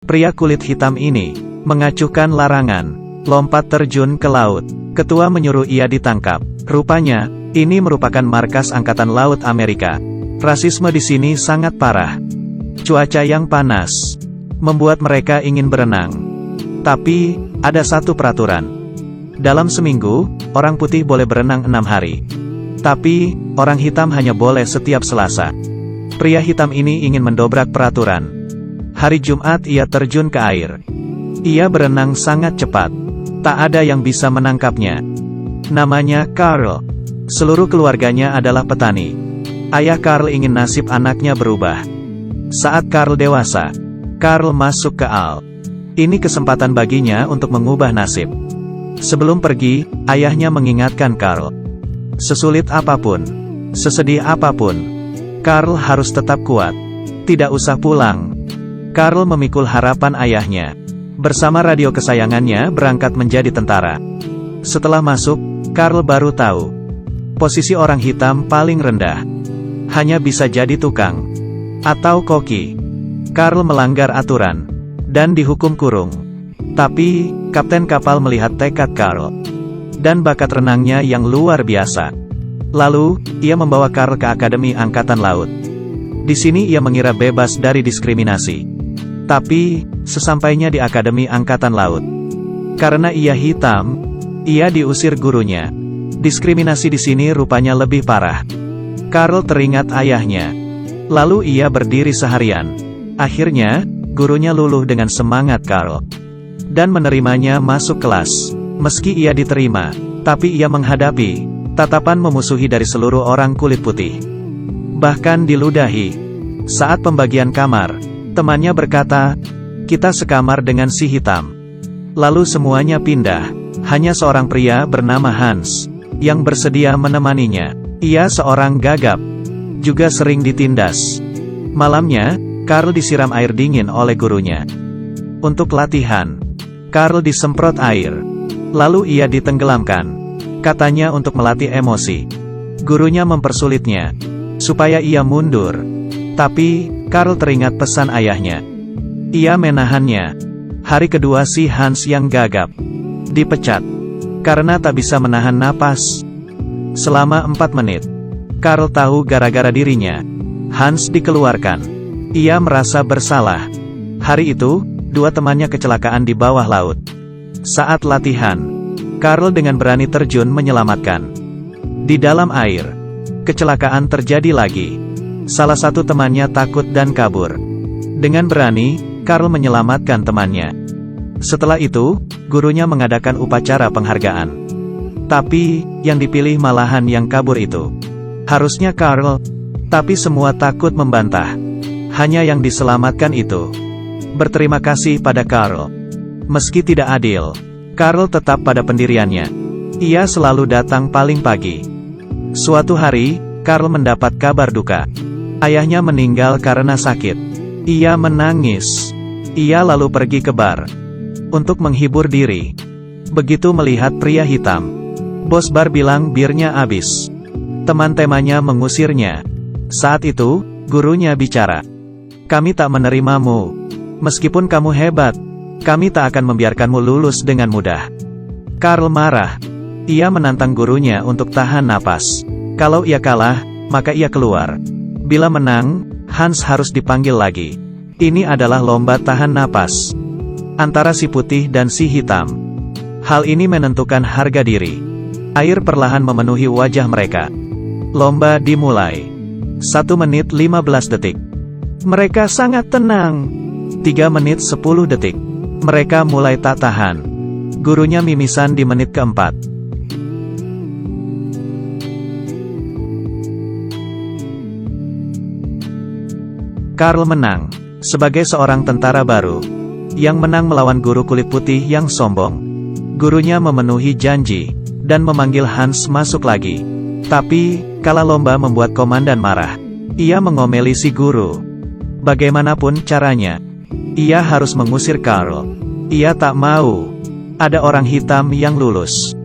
Pria kulit hitam ini mengacuhkan larangan, lompat terjun ke laut. Ketua menyuruh ia ditangkap. Rupanya, ini merupakan markas Angkatan Laut Amerika. Rasisme di sini sangat parah. Cuaca yang panas membuat mereka ingin berenang. Tapi, ada satu peraturan. Dalam seminggu, orang putih boleh berenang 6 hari. Tapi, orang hitam hanya boleh setiap Selasa. Pria hitam ini ingin mendobrak peraturan. Hari Jumat ia terjun ke air. Ia berenang sangat cepat. Tak ada yang bisa menangkapnya. Namanya Carl. Seluruh keluarganya adalah petani. Ayah Carl ingin nasib anaknya berubah. Saat Carl dewasa, Carl masuk ke AL. Ini kesempatan baginya untuk mengubah nasib. Sebelum pergi, ayahnya mengingatkan Carl. Sesulit apapun, sesedih apapun, Carl harus tetap kuat. Tidak usah pulang. Carl memikul harapan ayahnya. Bersama radio kesayangannya berangkat menjadi tentara. Setelah masuk, Carl baru tahu. Posisi orang hitam paling rendah. Hanya bisa jadi tukang. Atau koki. Carl melanggar aturan. Dan dihukum kurung. Tapi, kapten kapal melihat tekad Carl. Dan bakat renangnya yang luar biasa. Lalu, ia membawa Carl ke Akademi Angkatan Laut. Di sini ia mengira bebas dari diskriminasi. Tapi, sesampainya di Akademi Angkatan Laut, karena ia hitam, ia diusir gurunya. Diskriminasi di sini rupanya lebih parah. Carl teringat ayahnya. Lalu ia berdiri seharian. Akhirnya, gurunya luluh dengan semangat Carl. Dan menerimanya masuk kelas. Meski ia diterima, tapi ia menghadapi tatapan memusuhi dari seluruh orang kulit putih. Bahkan diludahi. Saat pembagian kamar, temannya berkata, "Kita sekamar dengan si hitam." Lalu semuanya pindah. Hanya seorang pria bernama Hans, yang bersedia menemaninya. Ia seorang gagap. Juga sering ditindas. Malamnya, Carl disiram air dingin oleh gurunya. Untuk latihan, Carl disemprot air. Lalu ia ditenggelamkan. Katanya untuk melatih emosi. Gurunya mempersulitnya, supaya ia mundur. Tapi, Carl teringat pesan ayahnya. Ia menahannya. Hari kedua si Hans yang gagap dipecat. Karena tak bisa menahan napas. Selama 4 menit. Carl tahu gara-gara dirinya. Hans dikeluarkan. Ia merasa bersalah. Hari itu, 2 temannya kecelakaan di bawah laut. Saat latihan, Carl dengan berani terjun menyelamatkan. Di dalam air, kecelakaan terjadi lagi. Salah satu temannya takut dan kabur. Dengan berani, Carl menyelamatkan temannya. Setelah itu, gurunya mengadakan upacara penghargaan. Tapi, yang dipilih malahan yang kabur itu. Harusnya Carl. Tapi semua takut membantah. Hanya yang diselamatkan itu. Berterima kasih pada Carl. Meski tidak adil, Carl tetap pada pendiriannya. Ia selalu datang paling pagi. Suatu hari, Carl mendapat kabar duka. Ayahnya meninggal karena sakit. Ia menangis. Ia lalu pergi ke bar. Untuk menghibur diri. Begitu melihat pria hitam. Bos bar bilang birnya habis. Teman-temannya mengusirnya. Saat itu, gurunya bicara. Kami tak menerimamu. Meskipun kamu hebat, kami tak akan membiarkanmu lulus dengan mudah. Carl marah. Ia menantang gurunya untuk tahan napas. Kalau ia kalah, maka ia keluar. Bila menang, Hans harus dipanggil lagi. Ini adalah lomba tahan napas. Antara si putih dan si hitam. Hal ini menentukan harga diri. Air perlahan memenuhi wajah mereka. Lomba dimulai. 1 menit 15 detik. Mereka sangat tenang. 3 menit 10 detik. Mereka mulai tak tahan. Gurunya mimisan di menit keempat. Carl menang. Sebagai seorang tentara baru. Yang menang melawan guru kulit putih yang sombong. Gurunya memenuhi janji. Dan memanggil Hans masuk lagi. Tapi, kala lomba membuat komandan marah. Ia mengomeli si guru. Bagaimanapun caranya, ia harus mengusir Carl. Ia tak mau. Ada orang hitam yang lulus.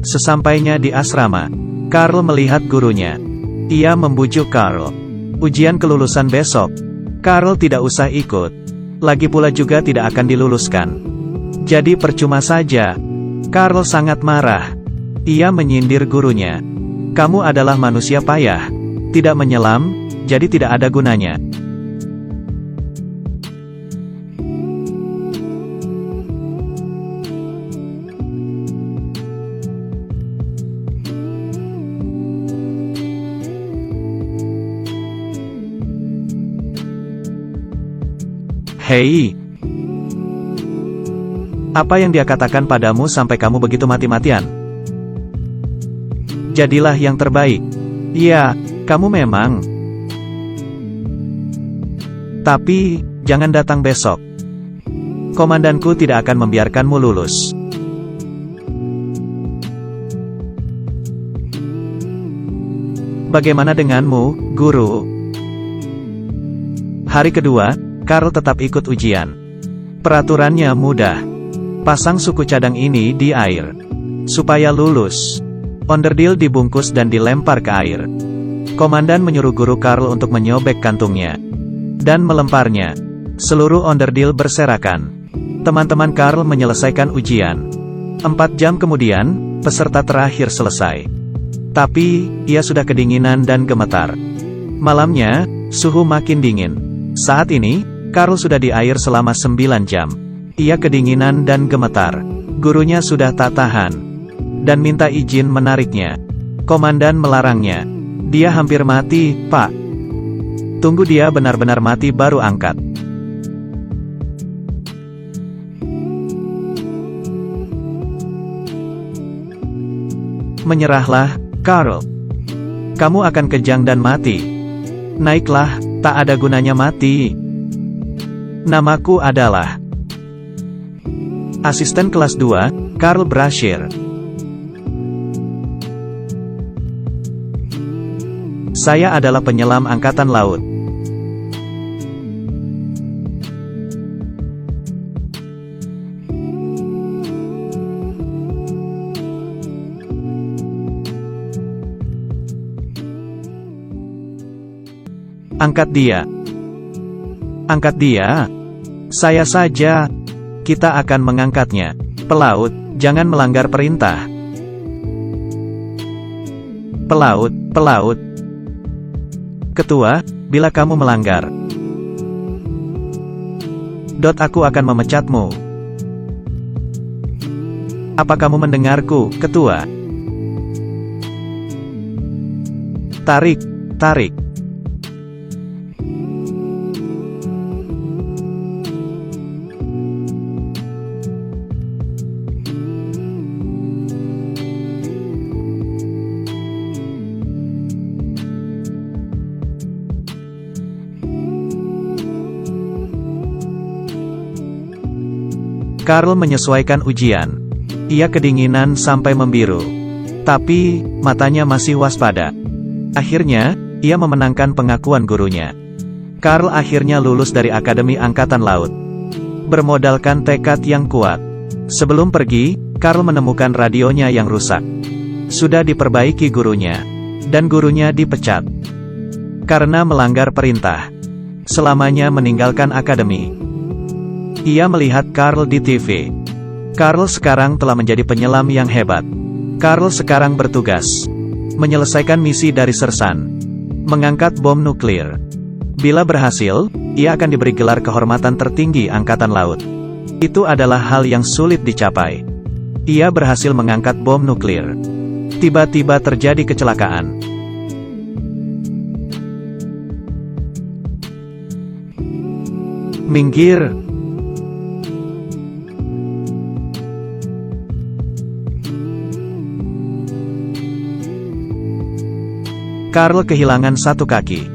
Sesampainya di asrama, Carl melihat gurunya. Ia membujuk Carl. Ujian kelulusan besok. Carl tidak usah ikut. Lagi pula juga tidak akan diluluskan. Jadi percuma saja. Karl sangat marah. Ia menyindir gurunya. Kamu adalah manusia payah. Tidak menyelam, jadi tidak ada gunanya. Hei! Apa yang dia katakan padamu sampai kamu begitu mati-matian? Jadilah yang terbaik. Iya, kamu memang. Tapi, jangan datang besok. Komandanku tidak akan membiarkanmu lulus. Bagaimana denganmu, guru? Hari kedua, Karl tetap ikut ujian. Peraturannya mudah. Pasang suku cadang ini di air. Supaya lulus. Onderdil dibungkus dan dilempar ke air. Komandan menyuruh guru Karl untuk menyobek kantungnya. Dan melemparnya. Seluruh onderdil berserakan. Teman-teman Karl menyelesaikan ujian. 4 jam kemudian, peserta terakhir selesai. Tapi, ia sudah kedinginan dan gemetar. Malamnya, suhu makin dingin. Saat ini, Karl sudah di air selama 9 jam. Ia kedinginan dan gemetar. Gurunya sudah tak tahan. Dan minta izin menariknya. Komandan melarangnya. Dia hampir mati, Pak. Tunggu dia benar-benar mati baru angkat. Menyerahlah, Karl. Kamu akan kejang dan mati. Naiklah, tak ada gunanya mati. Namaku adalah Asisten kelas 2, Karl Brashear. Saya adalah penyelam angkatan laut. Angkat dia. Angkat dia. Saya saja. Kita akan mengangkatnya. Pelaut, jangan melanggar perintah. Pelaut, pelaut. Ketua, bila kamu melanggar, aku akan memecatmu. Apa kamu mendengarku, Ketua? Tarik, tarik. Karl menyesuaikan ujian. Ia kedinginan sampai membiru. Tapi, matanya masih waspada. Akhirnya, ia memenangkan pengakuan gurunya. Karl akhirnya lulus dari Akademi Angkatan Laut. Bermodalkan tekad yang kuat. Sebelum pergi, Karl menemukan radionya yang rusak. Sudah diperbaiki gurunya. Dan gurunya dipecat. Karena melanggar perintah. Selamanya meninggalkan akademi. Ia melihat Karl di TV. Karl sekarang telah menjadi penyelam yang hebat. Karl sekarang bertugas menyelesaikan misi dari Sersan, mengangkat bom nuklir. Bila berhasil, ia akan diberi gelar kehormatan tertinggi Angkatan Laut. Itu adalah hal yang sulit dicapai. Ia berhasil mengangkat bom nuklir. Tiba-tiba terjadi kecelakaan. Minggir. Karl kehilangan satu kaki.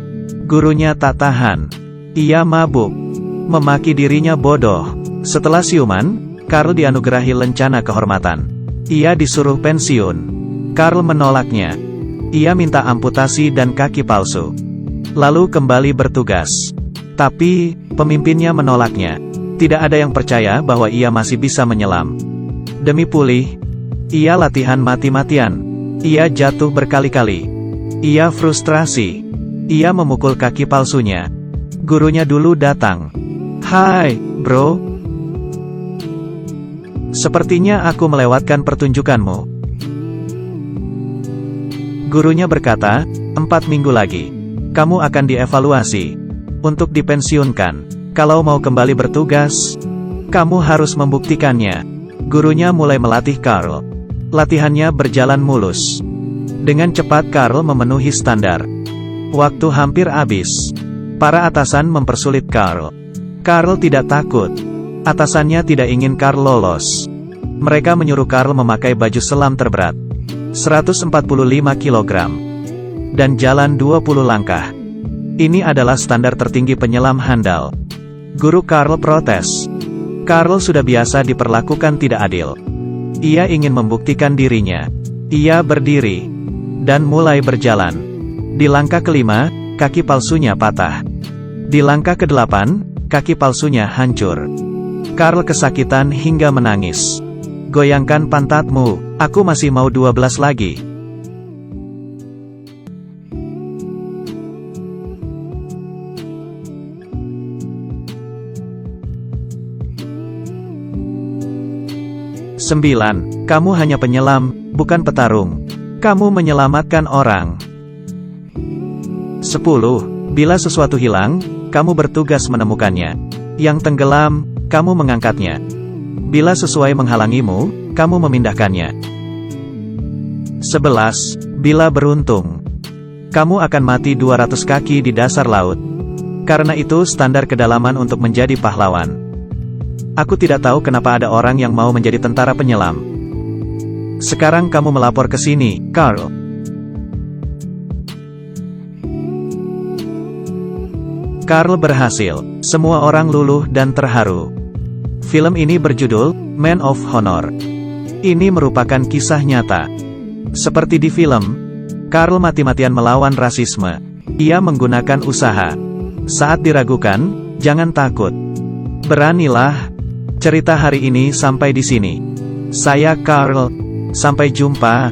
Gurunya tak tahan. Ia mabuk. Memaki dirinya bodoh. Setelah siuman, Karl dianugerahi lencana kehormatan. Ia disuruh pensiun. Karl menolaknya. Ia minta amputasi dan kaki palsu. Lalu kembali bertugas. Tapi, pemimpinnya menolaknya. Tidak ada yang percaya bahwa ia masih bisa menyelam. Demi pulih, ia latihan mati-matian. Ia jatuh berkali-kali. Ia frustrasi. Ia memukul kaki palsunya. Gurunya dulu datang. Hai, bro. Sepertinya aku melewatkan pertunjukanmu. Gurunya berkata, 4 minggu lagi. Kamu akan dievaluasi. Untuk dipensiunkan. Kalau mau kembali bertugas, kamu harus membuktikannya. Gurunya mulai melatih Carl. Latihannya berjalan mulus. Dengan cepat Carl memenuhi standar. Waktu hampir habis. Para atasan mempersulit Carl. Carl tidak takut. Atasannya tidak ingin Carl lolos. Mereka menyuruh Carl memakai baju selam terberat. 145 kg. Dan jalan 20 langkah. Ini adalah standar tertinggi penyelam handal. Guru Carl protes. Carl sudah biasa diperlakukan tidak adil. Ia ingin membuktikan dirinya. Ia berdiri. Dan mulai berjalan. Di langkah kelima, kaki palsunya patah. Di langkah ke-8, kaki palsunya hancur. Carl kesakitan hingga menangis. Goyangkan pantatmu, aku masih mau 12 lagi. Sembilan, kamu hanya penyelam, bukan petarung. Kamu menyelamatkan orang. 10. Bila sesuatu hilang, kamu bertugas menemukannya. Yang tenggelam, kamu mengangkatnya. Bila sesuai menghalangimu, kamu memindahkannya. 11. Bila beruntung, kamu akan mati 200 kaki di dasar laut. Karena itu standar kedalaman untuk menjadi pahlawan. Aku tidak tahu kenapa ada orang yang mau menjadi tentara penyelam. Sekarang kamu melapor ke sini, Carl. Carl berhasil. Semua orang luluh dan terharu. Film ini berjudul Man of Honor. Ini merupakan kisah nyata. Seperti di film, Carl mati-matian melawan rasisme. Ia menggunakan usaha. Saat diragukan, jangan takut. Beranilah. Cerita hari ini sampai di sini. Saya Carl. Sampai jumpa.